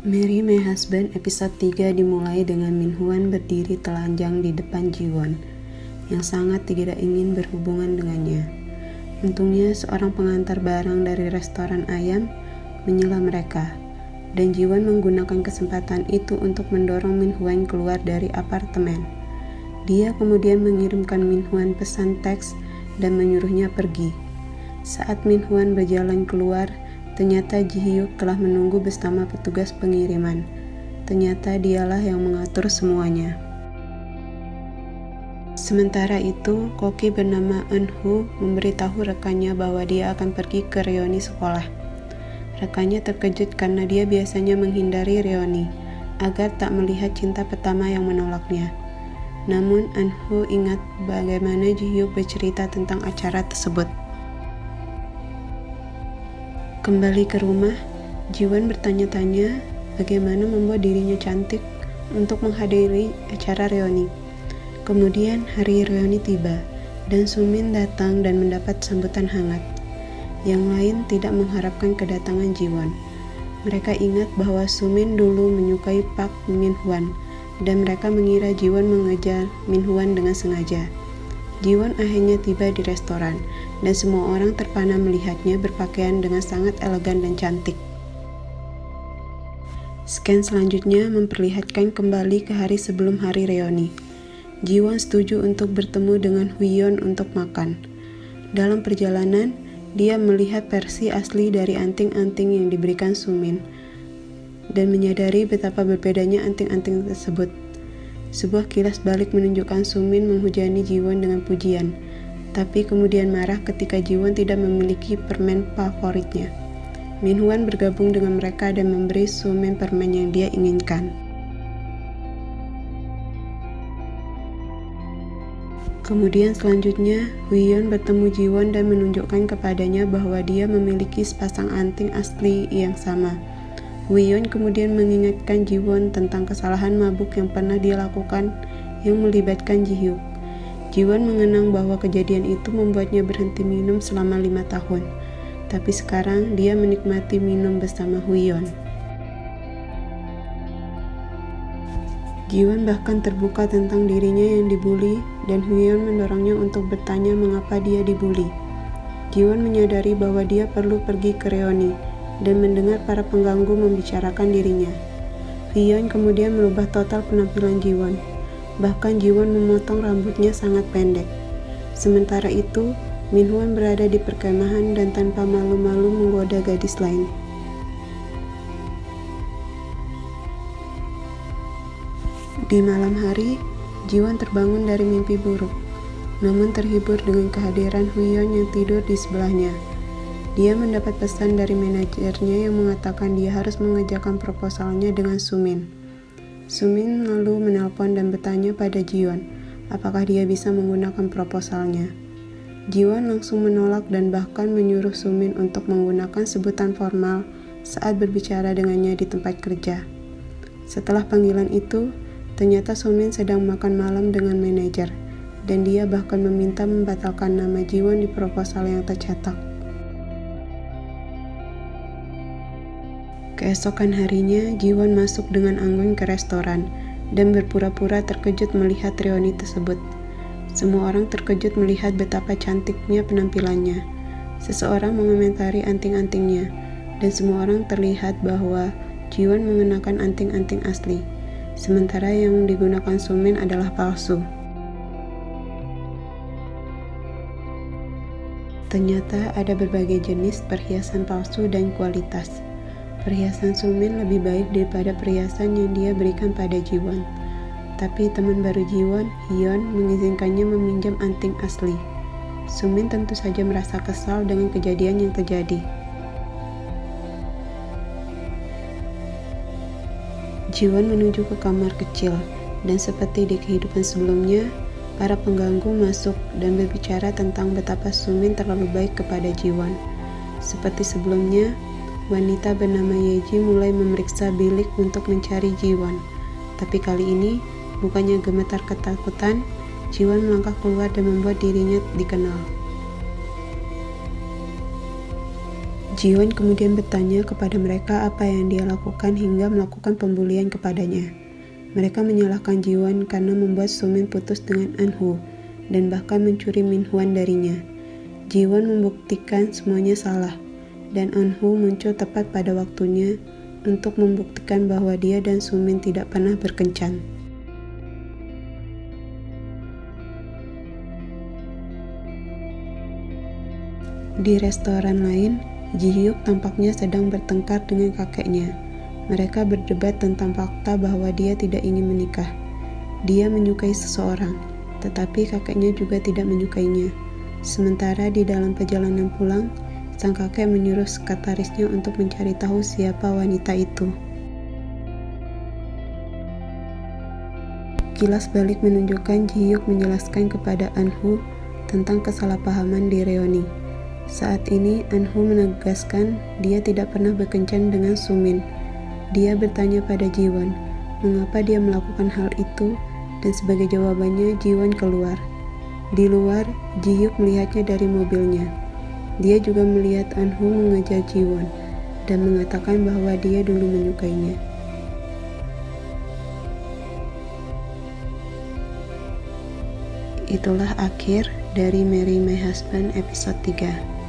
Marry My Husband episode 3 dimulai dengan Min Hwan berdiri telanjang di depan Ji-won yang sangat tidak ingin berhubungan dengannya. Untungnya seorang pengantar barang dari restoran ayam menyela mereka, dan Ji-won menggunakan kesempatan itu untuk mendorong Min Hwan keluar dari apartemen. Dia kemudian mengirimkan Min Hwan pesan teks dan menyuruhnya pergi. Saat Min Hwan berjalan keluar, ternyata Ji Hyuk telah menunggu bersama petugas pengiriman. Ternyata dialah yang mengatur semuanya. Sementara itu, koki bernama Eun-ho memberitahu rekannya bahwa dia akan pergi ke reuni sekolah. Rekannya terkejut karena dia biasanya menghindari reuni agar tak melihat cinta pertama yang menolaknya. Namun Eun-ho ingat bagaimana Ji Hyuk bercerita tentang acara tersebut. Kembali ke rumah, Ji-won bertanya-tanya bagaimana membuat dirinya cantik untuk menghadiri acara reuni. Kemudian hari reuni tiba, dan Sumin datang dan mendapat sambutan hangat. Yang lain tidak mengharapkan kedatangan Ji-won. Mereka ingat bahwa Sumin dulu menyukai Park Min Hwan, dan mereka mengira Ji-won mengejar Min Hwan dengan sengaja. Ji-won akhirnya tiba di restoran, dan semua orang terpana melihatnya berpakaian dengan sangat elegan dan cantik. Scan selanjutnya memperlihatkan kembali ke hari sebelum hari reuni. Ji-won setuju untuk bertemu dengan Hui-yeon untuk makan. Dalam perjalanan, dia melihat versi asli dari anting-anting yang diberikan Sumin, dan menyadari betapa berbedanya anting-anting tersebut. Sebuah kilas balik menunjukkan Sumin menghujani Ji-won dengan pujian, tapi kemudian marah ketika Ji-won tidak memiliki permen favoritnya. Min Hwan bergabung dengan mereka dan memberi Sumin permen yang dia inginkan. Kemudian selanjutnya, Hui-yeon bertemu Ji-won dan menunjukkan kepadanya bahwa dia memiliki sepasang anting asli yang sama. Hui-yeon kemudian mengingatkan Ji-won tentang kesalahan mabuk yang pernah dia lakukan yang melibatkan Ji Hyuk. Ji-won mengenang bahwa kejadian itu membuatnya berhenti minum selama 5 tahun, tapi sekarang dia menikmati minum bersama Hui-yeon. Ji-won bahkan terbuka tentang dirinya yang dibuli, dan Hui-yeon mendorongnya untuk bertanya mengapa dia dibuli. Ji-won menyadari bahwa dia perlu pergi ke reuni dan mendengar para pengganggu membicarakan dirinya. Hui-yeon kemudian merubah total penampilan Ji-won. Bahkan Ji-won memotong rambutnya sangat pendek. Sementara itu, Min Hwan berada di perkemahan dan tanpa malu-malu menggoda gadis lain. Di malam hari, Ji-won terbangun dari mimpi buruk, namun terhibur dengan kehadiran Hui-yeon yang tidur di sebelahnya. Dia mendapat pesan dari manajernya yang mengatakan dia harus mengerjakan proposalnya dengan Sumin. Sumin lalu menelpon dan bertanya pada Ji-won apakah dia bisa menggunakan proposalnya. Ji-won langsung menolak dan bahkan menyuruh Sumin untuk menggunakan sebutan formal saat berbicara dengannya di tempat kerja. Setelah panggilan itu, ternyata Sumin sedang makan malam dengan manajer, dan dia bahkan meminta membatalkan nama Ji-won di proposal yang tercetak. Keesokan harinya, Ji-won masuk dengan anggun ke restoran dan berpura-pura terkejut melihat reuni tersebut. Semua orang terkejut melihat betapa cantiknya penampilannya. Seseorang mengomentari anting-antingnya, dan semua orang terlihat bahwa Ji-won mengenakan anting-anting asli, sementara yang digunakan Sumin adalah palsu. Ternyata ada berbagai jenis perhiasan palsu dan kualitas. Perhiasan Sumin lebih baik daripada perhiasan yang dia berikan pada Ji-won. Tapi teman baru Ji-won, Hyeon, mengizinkannya meminjam anting asli. Sumin tentu saja merasa kesal dengan kejadian yang terjadi. Ji-won menuju ke kamar kecil, dan seperti di kehidupan sebelumnya, para pengganggu masuk dan berbicara tentang betapa Sumin terlalu baik kepada Ji-won. Seperti sebelumnya, wanita bernama Yeji mulai memeriksa bilik untuk mencari Ji-won. Tapi kali ini, bukannya gemetar ketakutan, Ji-won melangkah keluar dan membuat dirinya dikenal. Jiwon kemudian bertanya kepada mereka apa yang dia lakukan hingga melakukan pembulian kepadanya. Mereka menyalahkan Jiwon karena membuat Sumin putus dengan Anhu dan bahkan mencuri Minhwan darinya. Jiwon membuktikan semuanya salah, dan Anhu muncul tepat pada waktunya untuk membuktikan bahwa dia dan Sumin tidak pernah berkencan. Di restoran lain, Ji-hyuk tampaknya sedang bertengkar dengan kakeknya. Mereka berdebat tentang fakta bahwa dia tidak ingin menikah. Dia menyukai seseorang, tetapi kakeknya juga tidak menyukainya. Sementara di dalam perjalanan pulang, sang kakek menyuruh sekretarisnya untuk mencari tahu siapa wanita itu. Kilas balik menunjukkan Ji-hyuk menjelaskan kepada Anhu tentang kesalahpahaman di reuni. Saat ini, Anhu menegaskan dia tidak pernah berkencan dengan Sumin. Dia bertanya pada Jiwon, mengapa dia melakukan hal itu, dan sebagai jawabannya, Jiwon keluar. Di luar, Ji-hyuk melihatnya dari mobilnya. Dia juga melihat Anhu mengejar Jiwon, dan mengatakan bahwa dia dulu menyukainya. Itulah akhir dari Marry My Husband episode 3.